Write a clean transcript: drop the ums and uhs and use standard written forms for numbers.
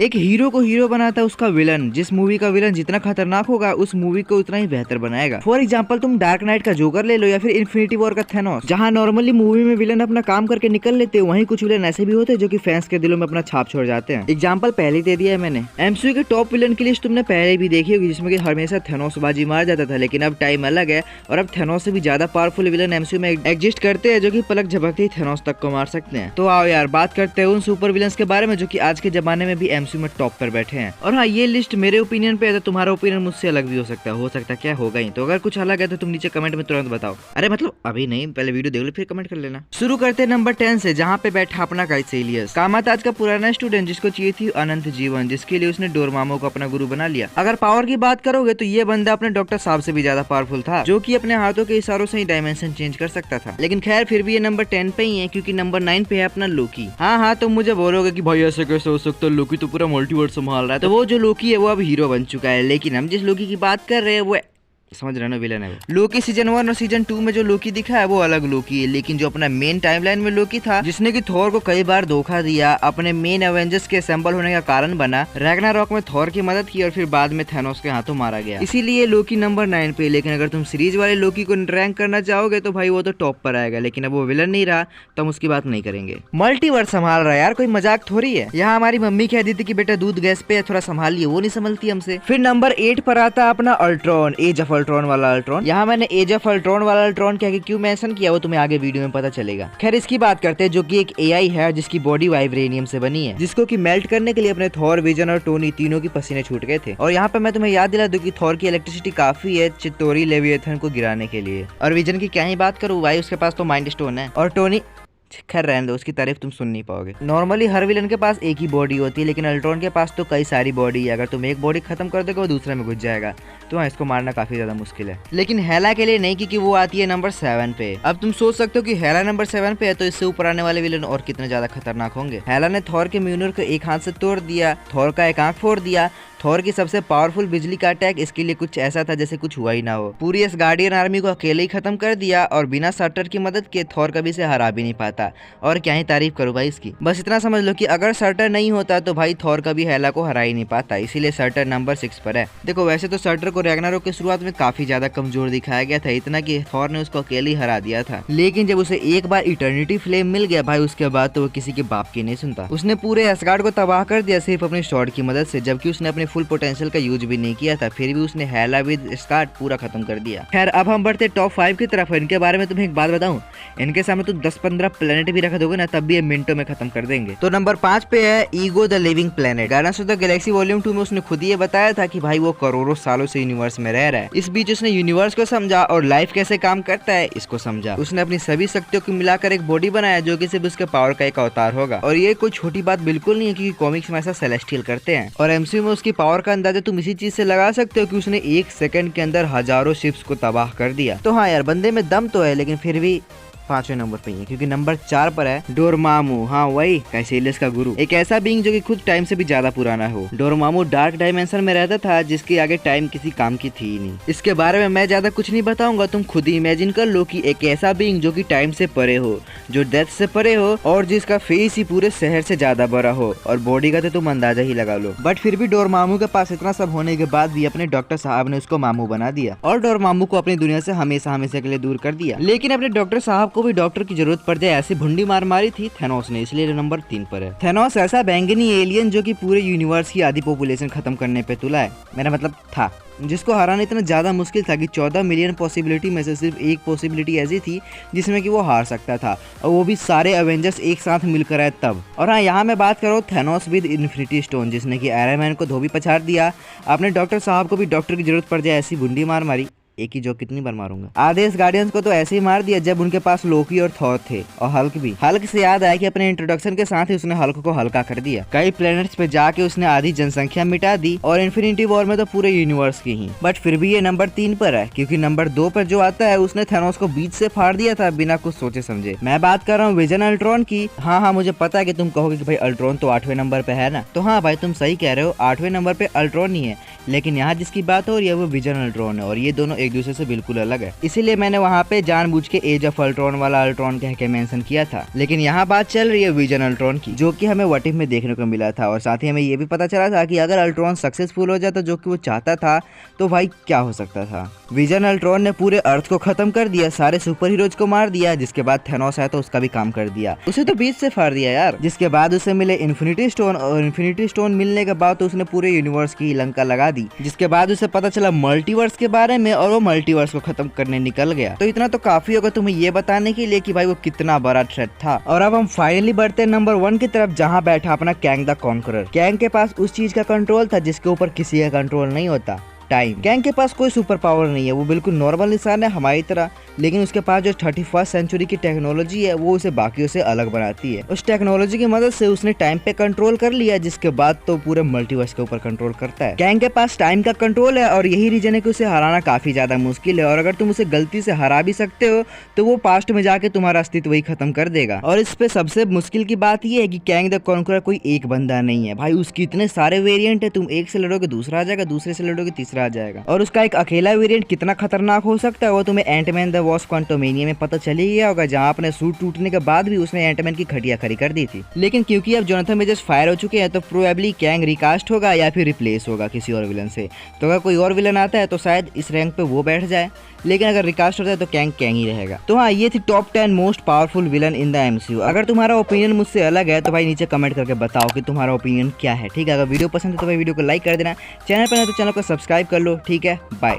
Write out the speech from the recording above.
एक हीरो को हीरो बनाता है उसका विलन। जिस मूवी का विलन जितना खतरनाक होगा उस मूवी को उतना ही बेहतर बनाएगा। फॉर एग्जांपल तुम डार्क नाइट का जोकर ले लो या फिर इन्फिनिटी वॉर का थैनोस। जहां नॉर्मली मूवी में विलन अपना काम करके निकल लेते हैं, वहीं कुछ विलन ऐसे भी होते हैं जो कि फैंस के दिलों में अपना छाप छोड़ जाते हैं। एग्जाम्पल पहले दे दिया है मैंने। एमसीयू के टॉप विलन की लिस्ट तुमने पहले भी देखी होगी, जिसमें हमेशा थैनोस बाजी मार जाता था, लेकिन अब टाइम अलग है और अब थैनोस से भी ज्यादा पावरफुल विलन एमसीयू में एग्जिस्ट करते हैं जो कि पलक झपकते ही थैनोस तक को मार सकते हैं। तो आओ यार बात करते हैं उन सुपर विलन्स के बारे में जो कि आज के जमाने में भी एमसीयू में टॉप पर बैठे हैं। और हाँ, ये लिस्ट मेरे ओपिनियन पे है, तो तुम्हारा ओपिनियन मुझसे अलग भी हो सकता है क्या होगा ही। तो अगर कुछ अलग है तो तुम नीचे कमेंट में तुरंत बताओ। अरे मतलब अभी नहीं, पहले वीडियो देख लो फिर कमेंट कर लेना। शुरू करते हैं नंबर 10 से, जहाँ पे बैठा अपना काइसेलियस। कामाताज का पुराना स्टूडेंट जिसको चाहिए थी अनंत जीवन, जिसके लिए उसने डोरमामो को अपना गुरु बना लिया। अगर पावर की बात करोगे तो ये बंदा अपने डॉक्टर साहब से भी ज्यादा पावरफुल था, जो कि अपने हाथों के इशारों से ही डायमेंशन चेंज कर सकता था। लेकिन खैर फिर भी ये नंबर 10 पे ही है, क्योंकि नंबर 9 पे है अपना लोकी। हाँ, तो मुझे बोलोगे कि भाई ऐसे कैसे हो सकता है, लोकी तो पूरा मल्टीवर्स संभाल रहा है। तो वो जो लोकी है वो अब हीरो बन चुका है, लेकिन हम जिस लोकी की बात कर रहे हैं वो समझ रहे ना, विलन है वो। लोकी सीजन 1 और सीजन 2 में जो लोकी दिखा है वो अलग लोकी है, लेकिन जो अपना मेन टाइमलाइन में लोकी था, जिसने कि थॉर को कई बार धोखा दिया, अपने मेन एवेंजर्स के असेंबल होने का कारण बना, रैग्नारॉक में थॉर की मदद की और फिर बाद में थैनोस के हाथों मारा गया, इसीलिए लोकी नंबर 9 पे। लेकिन अगर तुम सीरीज वाले लोकी को रैंक करना चाहोगे तो भाई वो तो टॉप पर आएगा, लेकिन अब वो विलन नहीं रहा तो हम उसकी बात नहीं करेंगे। मल्टीवर्स संभाल रहा है यार, कोई मजाक थोड़ी है। यहाँ हमारी मम्मी कह दी थी कि बेटा दूध गैस पे थोड़ा संभालिए, वो नहीं संभलती हमसे। फिर नंबर 8 पर आता अपना अल्ट्रॉन, एज ऑफ अल्ट्रॉन वाला अल्ट्रॉन। यहाँ मैंने एज ऑफ अल्ट्रॉन वाला अल्ट्रॉन क्या क्यों मेंशन किया वो तुम्हें आगे वीडियो में पता चलेगा। खैर इसकी बात करते हैं, जो कि एक एआई है जिसकी बॉडी वाइब्रेनियम से बनी है, जिसको कि मेल्ट करने के लिए अपने थॉर, विजन और टोनी तीनों की पसीने छूट गए थे। और यहाँ पे मैं तुम्हें याद दिला दूं कि थॉर की इलेक्ट्रिसिटी काफी है चित्तोरी लेविएथन को गिराने के लिए। और विजन की क्या ही बात करूँ भाई, उसके पास तो माइंड स्टोन है। और टोनी खैर रहने दो, उसकी तारीफ तुम सुन नहीं पाओगे। नॉर्मली हर विलन के पास एक ही बॉडी होती है, लेकिन अल्ट्रॉन के पास तो कई सारी बॉडी है। अगर तुम एक बॉडी खत्म कर दोगे वो दूसरे में घुस जाएगा, तो हाँ इसको मारना काफी ज्यादा मुश्किल है। लेकिन हेला के लिए नहीं, क्योंकि वो आती है नंबर 7 पे। अब तुम सोच सकते हो कि हेला नंबर 7 पे है तो इससे ऊपर आने वाले विलन और कितने ज्यादा खतरनाक होंगे। हेला ने थॉर के म्यूनर को एक हाथ से तोड़ दिया, थॉर का एक आंख फोड़ दिया, थॉर की सबसे पावरफुल बिजली का अटैक इसके लिए कुछ ऐसा था जैसे कुछ हुआ ही ना हो। पूरी इस गार्डियन आर्मी को अकेले ही खत्म कर दिया और बिना सर्टर की मदद के थॉर कभी से हरा भी नहीं पाता। और क्या ही तारीफ करूं भाई इसकी। बस इतना समझ लो कि अगर सर्टर नहीं होता तो भाई थॉर कभी हेला को हरा ही नहीं पाता, इसीलिए सर्टर नंबर 6 पर है। देखो वैसे तो सर्टर को रैग्नारोक की शुरुआत में काफी ज्यादा कमजोर दिखाया गया था, इतना कि थॉर ने उसको अकेले ही हरा दिया था। लेकिन जब उसे एक बार इटर्निटी फ्लेम मिल गया भाई, उसके बाद तो वो किसी के बाप की नहीं सुनता। उसने पूरे एस्गार्ड को तबाह कर दिया सिर्फ अपने शॉट की मदद से, जबकि उसने अपने फुल पोटेंशियल का यूज भी नहीं किया था, फिर भी उसने हेला विद स्कार्ड पूरा खत्म कर दिया। खैर अब हम बढ़ते टॉप 5 की तरफ। इनके बारे में तुम्हें एक बात बताऊं, इनके सामने तुम 10-15 प्लेनेट भी रख दोगे ना तब भी ये मिनटों में खत्म कर देंगे। तो नंबर 5 पे है ego the living planet. Guardians of the Galaxy volume 2 में उसने खुद ये बताया था कि भाई वो करोड़ों सालों से यूनिवर्स में रह रहा है। इस बीच उसने यूनिवर्स को समझा और लाइफ कैसे काम करता है इसको समझा। उसने अपनी सभी शक्तियों को मिलाकर एक बॉडी बनाया जो कि सिर्फ उसके पावर का एक अवतार होगा। और ये कोई छोटी बात बिल्कुल नहीं है, क्योंकि कॉमिक्स में ऐसा सेलेस्टियल करते हैं। और एमसीयू में उसकी पावर का अंदाजा तुम इसी चीज से लगा सकते हो कि उसने 1 सेकंड के अंदर हजारों शिप्स को तबाह कर दिया। तो हाँ यार बंदे में दम तो है, लेकिन फिर भी 5वें नंबर पे ही है, क्योंकि नंबर 4 पर है डोरमामू। हाँ वही काइसेलियस का गुरु, एक ऐसा बीइंग जो कि खुद टाइम से भी ज्यादा पुराना हो। डोरमामू डार्क डायमेंशन में रहता था, जिसके आगे टाइम किसी काम की थी ही नहीं। इसके बारे में मैं ज्यादा कुछ नहीं बताऊंगा, तुम खुद ही इमेजिन कर लो कि एक ऐसा बीइंग जो कि टाइम से परे हो, जो डेथ से परे हो और जिसका फेस ही पूरे शहर से ज्यादा बड़ा हो, और बॉडी का तो तुम अंदाजा ही लगा लो। बट फिर भी डोरमामू के पास इतना सब होने के बाद भी अपने डॉक्टर साहब ने उसको मामू बना दिया और डोरमामू को अपनी दुनिया से हमेशा हमेशा के लिए दूर कर दिया। लेकिन अपने डॉक्टर साहब को भी डॉक्टर की जरूरत पड़ जाए ऐसी भुंडी मार मारी थी थैनोस ने, इसलिए नंबर 3 पर है। थैनोस ऐसा बैंगनी एलियन जो कि पूरे यूनिवर्स की आधी पॉपुलेशन खत्म करने पे तुला है, मेरा मतलब था, जिसको हराना इतना ज्यादा मुश्किल था कि 14 मिलियन पॉसिबिलिटी में से सिर्फ एक पॉसिबिलिटी ऐसी थी जिसमें कि वो हार सकता था, और वो भी सारे एवेंजर्स एक साथ मिलकर आए तब। और हाँ यहाँ मैं बात करूँ थैनोस विद इन्फिनिटी स्टोन, जिसने कि आयरन मैन को धोबी पछाड़ दिया। अपने डॉक्टर साहब को भी डॉक्टर की जरूरत पड़ जाए ऐसी भुंडी मार मारी, एक ही जो कितनी बार मारूंगा। आधे गार्डियंस को तो ऐसे ही मार दिया जब उनके पास लोकी और थॉर थे, और हल्क भी। हल्क से याद आया कि अपने इंट्रोडक्शन के साथ ही उसने हल्क को हल्का कर दिया। कई प्लेनेट्स पे जाके उसने आधी जनसंख्या मिटा दी, और इन्फिनिटी वॉर में तो पूरे यूनिवर्स की ही। बट फिर भी ये नंबर 3 पर है, क्योंकि नंबर 2 पर जो आता है उसने थैनोस को बीच से फाड़ दिया था बिना कुछ सोचे समझे। मैं बात कर रहा हूँ विजन अल्ट्रॉन की। हाँ मुझे पता है कि तुम कहोगे कि भाई अल्ट्रॉन तो 8वें नंबर पे है ना, तो हाँ भाई तुम सही कह रहे हो, 8वें नंबर पे अल्ट्रॉन ही है, लेकिन यहाँ जिसकी बात हो रही है वो विजन अल्ट्रॉन है, और ये दोनों एक दूसरे से बिल्कुल अलग है। इसीलिए मैंने वहाँ पे जानबूझ के एज ऑफ अल्ट्रॉन वाला अल्ट्रॉन कह के मेंशन किया था। लेकिन यहाँ बात चल रही है विजन अल्ट्रॉन की, जो कि हमें व्हाट इफ में देखने को मिला था। और साथ ही हमें ये भी पता चला था कि अगर अल्ट्रॉन सक्सेसफुल हो जाता जो कि वो चाहता था तो भाई क्या हो सकता था। विजन अल्ट्रॉन ने पूरे अर्थ को खत्म कर दिया, सारे सुपर हीरोज को मार दिया। जिसके बाद थेनोस आया तो उसका भी काम कर दिया, उसे तो बीच से फाड़ दिया यार। जिसके बाद उसे मिले इन्फिनिटी स्टोन, और इन्फिनिटी स्टोन मिलने के बाद तो उसने पूरे यूनिवर्स की लंका लगा दी। जिसके बाद उसे पता चला मल्टीवर्स के बारे में और वो मल्टीवर्स को खत्म करने निकल गया। तो इतना तो काफी होगा तुम्हें ये बताने के लिए कि भाई वो कितना बड़ा थ्रेट था। और अब हम फाइनली बढ़ते हैं नंबर 1 की तरफ, जहाँ बैठा अपना कैंग द कॉन्करर। कैंग के पास उस चीज का कंट्रोल था जिसके ऊपर किसी का कंट्रोल नहीं होता, टाइम। कैंग के पास कोई सुपर पावर नहीं है, वो बिल्कुल नॉर्मल इंसान है हमारी तरह। लेकिन उसके पास जो 31st सेंचुरी की टेक्नोलॉजी है वो उसे बाकियों से अलग बनाती है। उस टेक्नोलॉजी की मदद से उसने टाइम पे कंट्रोल कर लिया, जिसके बाद तो पूरे मल्टीवर्स के ऊपर कंट्रोल करता है। कैंग के पास टाइम का कंट्रोल है और यही रीजन है कि उसे हराना काफी ज्यादा मुश्किल है। और अगर तुम उसे गलती से हरा भी सकते हो तो वो पास्ट में जाके तुम्हारा अस्तित्व ही खत्म कर देगा। और इस पे सबसे मुश्किल की बात यह है कि कैंग द कॉन्करर कोई एक बंदा नहीं है भाई, उसके इतने सारे वेरिएंट है। तुम एक से लड़ोगे दूसरा आ जाएगा, दूसरे से लड़ोगे तीसरा आ जाएगा। और उसका एक अकेला वेरिएंट कितना खतरनाक हो सकता है वो तुम्हें एंटमैन द वॉस्प क्वांटोमेनिया में पता चल ही गया होगा, जहाँ अपने सूट टूटने के बाद भी उसने एंटमैन की खटिया खड़ी कर दी थी। लेकिन क्योंकि अब जोनाथन मेजर्स फायर हो चुके हैं तो प्रोबेबली कैंग रिकास्ट होगा या फिर रिप्लेस होगा किसी और विलन से। तो अगर कोई और विलन आता है तो शायद इस रैंक पे वो बैठ जाए, लेकिन अगर रिकास्ट होता है तो कैंग कैंग ही रहेगा। तो हाँ, ये थी top 10 most powerful villain in the MCU. अगर तुम्हारा ओपिनियन मुझसे अलग है तो भाई नीचे कमेंट करके बताओ कि तुम्हारा ओपिनियन क्या है। ठीक है, अगर वीडियो पसंद है तो भाई वीडियो को लाइक कर देना, चैनल पर है तो चैनल को सब्सक्राइब कर लो। ठीक है, बाय।